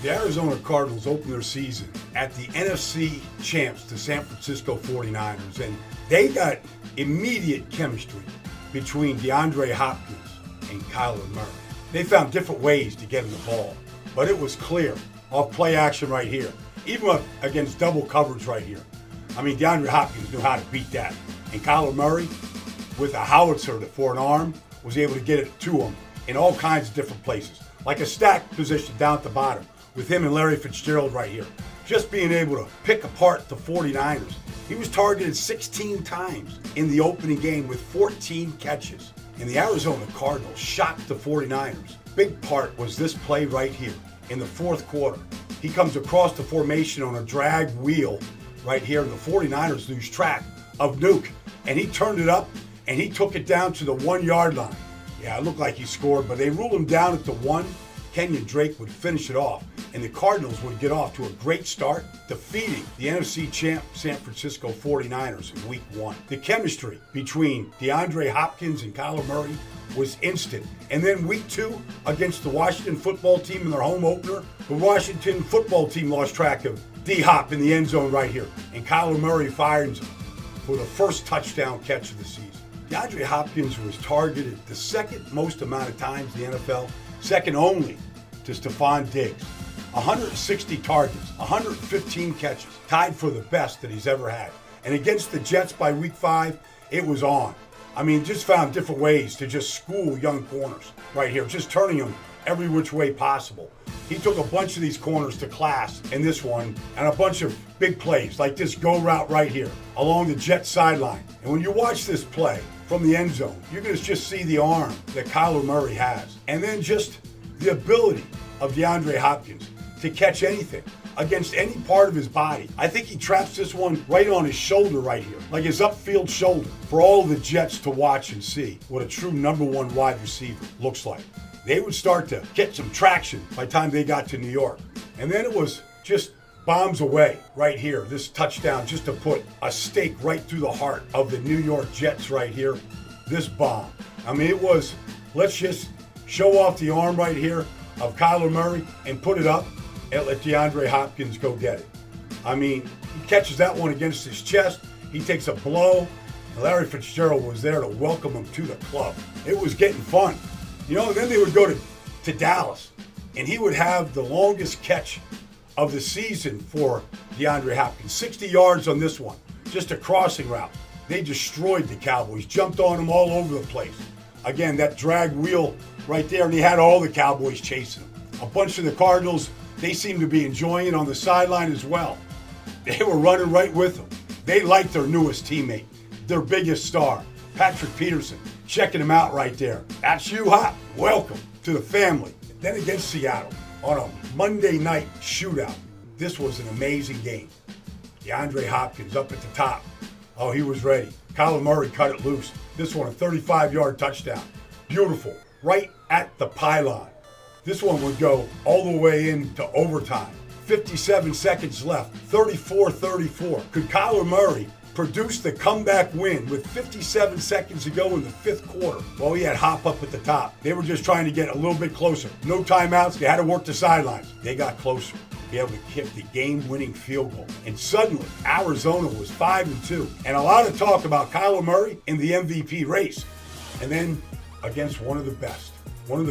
The Arizona Cardinals opened their season at the NFC champs, the San Francisco 49ers, and they got immediate chemistry between Deandre Hopkins and Kyler Murray. They found different ways to get him the ball, but it was clear off play action right here, even up against double coverage right here. I mean, DeAndre Hopkins knew how to beat that, and Kyler Murray, with a howitzer for an arm, was able to get it to him in all kinds of different places, like a stack position down at the bottom with him and Larry Fitzgerald right here. Just being able to pick apart the 49ers. He was targeted 16 times in the opening game with 14 catches. And the Arizona Cardinals shocked the 49ers. Big part was this play right here in the fourth quarter. He comes across the formation on a drag wheel right here, and the 49ers lose track of Nuke. And he turned it up, and he took it down to the 1 yard line. Yeah, it looked like he scored, but they ruled him down at the 1. Kenyon Drake would finish it off, and the Cardinals would get off to a great start, defeating the NFC champ San Francisco 49ers in Week 1. The chemistry between DeAndre Hopkins and Kyler Murray was instant. And then Week 2 against the Washington football team in their home opener, the Washington football team lost track of D-Hop in the end zone right here, and Kyler Murray fires him for the first touchdown catch of the season. DeAndre Hopkins was targeted the second most amount of times in the NFL, second only to Stephon Diggs. 160 targets, 115 catches, tied for the best that he's ever had. And against the Jets by Week 5, it was on. I mean, just found different ways to just school young corners right here, just turning them every which way possible. He took a bunch of these corners to class in this one, and a bunch of big plays like this go route right here along the Jets sideline. And when you watch this play from the end zone, you're going to just see the arm that Kyler Murray has, and then just the ability of DeAndre Hopkins to catch anything against any part of his body. I think he traps this one right on his shoulder right here, like his upfield shoulder, for all of the Jets to watch and see what a true number 1 wide receiver looks like. They would start to get some traction by the time they got to New York. And then it was just bombs away right here, this touchdown, just to put a stake right through the heart of the New York Jets right here, this bomb. I mean, it was, let's just show off the arm right here of Kyler Murray and put it up and let DeAndre Hopkins go get it. I mean, he catches that one against his chest. He takes a blow. And Larry Fitzgerald was there to welcome him to the club. It was getting fun. You know, and then they would go to Dallas, and he would have the longest catch of the season for DeAndre Hopkins. 60 yards on this one, just a crossing route. They destroyed the Cowboys, jumped on them all over the place. Again, that drag wheel right there, and he had all the Cowboys chasing him. A bunch of the Cardinals, they seemed to be enjoying it on the sideline as well. They were running right with him. They liked their newest teammate, their biggest star, Patrick Peterson, checking him out right there. That's you, Hop. Welcome to the family. Then against Seattle on a Monday night shootout. This was an amazing game. DeAndre Hopkins up at the top. Oh, he was ready. Kyler Murray cut it loose. This one, a 35-yard touchdown. Beautiful. Right at the pylon. This one would go all the way into overtime. 57 seconds left. 34-34. Could Kyler Murray produce the comeback win with 57 seconds to go in the 5th quarter? Well, he had Hop up at the top. They were just trying to get a little bit closer. No timeouts. They had to work the sidelines. They got closer to be able to kick the game-winning field goal. And suddenly, Arizona was 5-2. And a lot of talk about Kyler Murray in the MVP race. And then against one of the best of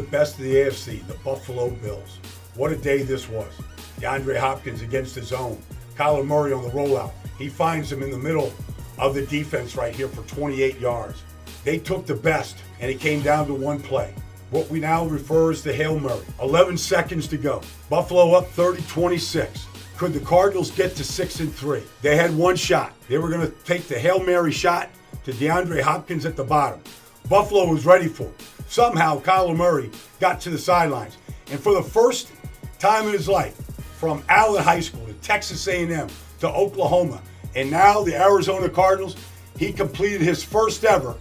the AFC, the Buffalo Bills. What a day this was. DeAndre Hopkins against his own. Kyler Murray on the rollout. He finds him in the middle of the defense right here for 28 yards. They took the best, and it came down to one play. What we now refer as the Hail Mary. 11 seconds to go. Buffalo up 30-26. Could the Cardinals get to 6-3? They had one shot. They were going to take the Hail Mary shot to DeAndre Hopkins at the bottom. Buffalo was ready for it. Somehow, Kyler Murray got to the sidelines. And for the first time in his life, from Allen High School to Texas A&M to Oklahoma, and now the Arizona Cardinals, he completed his first ever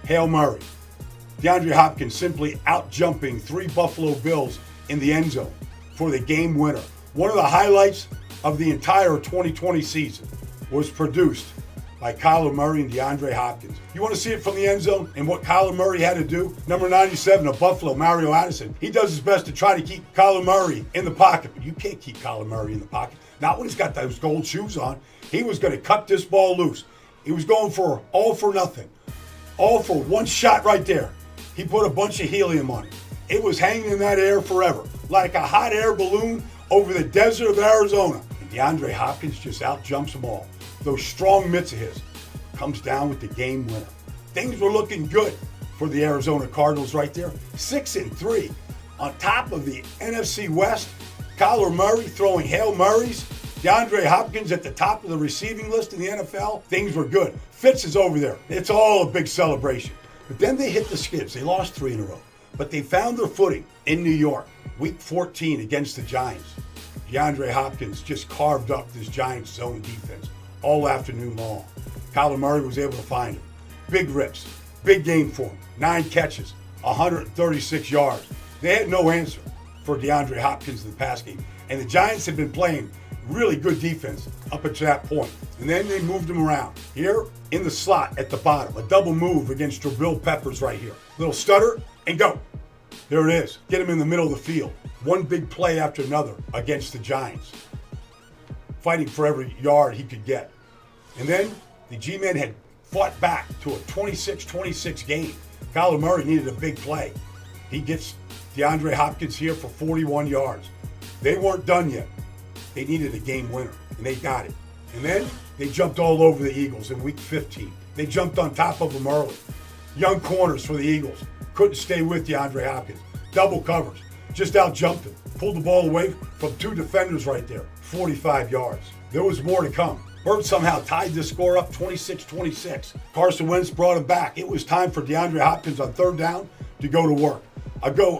Hail Mary. DeAndre Hopkins simply out-jumping 3 Buffalo Bills in the end zone for the game winner. One of the highlights of the entire 2020 season was produced by Kyler Murray and DeAndre Hopkins. You want to see it from the end zone and what Kyler Murray had to do? Number 97 of Buffalo, Mario Addison. He does his best to try to keep Kyler Murray in the pocket, but you can't keep Kyler Murray in the pocket. Not when he's got those gold shoes on. He was going to cut this ball loose. He was going for all for nothing. All for one shot right there. He put a bunch of helium on it. It was hanging in that air forever, like a hot air balloon over the desert of Arizona. And DeAndre Hopkins just out-jumps them all. Those strong mitts of his comes down with the game winner. Things were looking good for the Arizona Cardinals right there. 6-3. On top of the NFC West, Kyler Murray throwing Hail Marys. DeAndre Hopkins at the top of the receiving list in the NFL. Things were good. Fitz is over there. It's all a big celebration. But then they hit the skids. They lost 3 in a row. But they found their footing in New York, Week 14 against the Giants. DeAndre Hopkins just carved up this Giants zone defense all afternoon long. Kyler Murray was able to find him. Big rips, big game for him. 9 catches, 136 yards. They had no answer for DeAndre Hopkins in the pass game. And the Giants had been playing really good defense up until that point. And then they moved him around. Here in the slot at the bottom, a double move against Jabril Peppers right here. Little stutter and go. There it is. Get him in the middle of the field. One big play after another against the Giants. Fighting for every yard he could get. And then the G-Men had fought back to a 26-26 game. Kyler Murray needed a big play. He gets DeAndre Hopkins here for 41 yards. They weren't done yet. They needed a game winner, and they got it. And then they jumped all over the Eagles in Week 15. They jumped on top of them early. Young corners for the Eagles. Couldn't stay with DeAndre Hopkins. Double covers. Just out-jumped him. Pulled the ball away from 2 defenders right there. 45 yards. There was more to come. Birds somehow tied this score up 26-26. Carson Wentz brought him back. It was time for DeAndre Hopkins on 3rd down to go to work.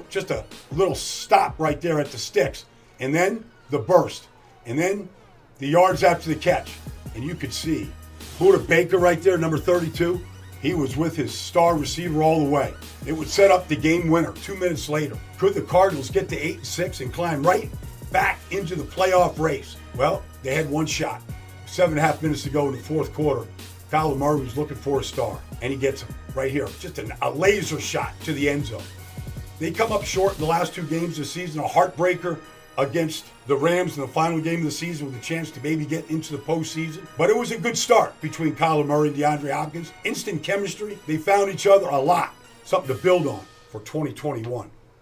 Just a little stop right there at the sticks. And then the burst. And then the yards after the catch. And you could see Buda Baker right there, number 32. He was with his star receiver all the way. It would set up the game winner 2 minutes later. Could the Cardinals get to 8-6 and climb right back into the playoff race? Well, they had one shot. 7.5 minutes to go in the 4th quarter. Kyler Murray was looking for a star, and he gets him right here. Just a laser shot to the end zone. They come up short in the last 2 games of the season. A heartbreaker against the Rams in the final game of the season with a chance to maybe get into the postseason. But it was a good start between Kyler Murray and DeAndre Hopkins. Instant chemistry. They found each other a lot. Something to build on for 2021.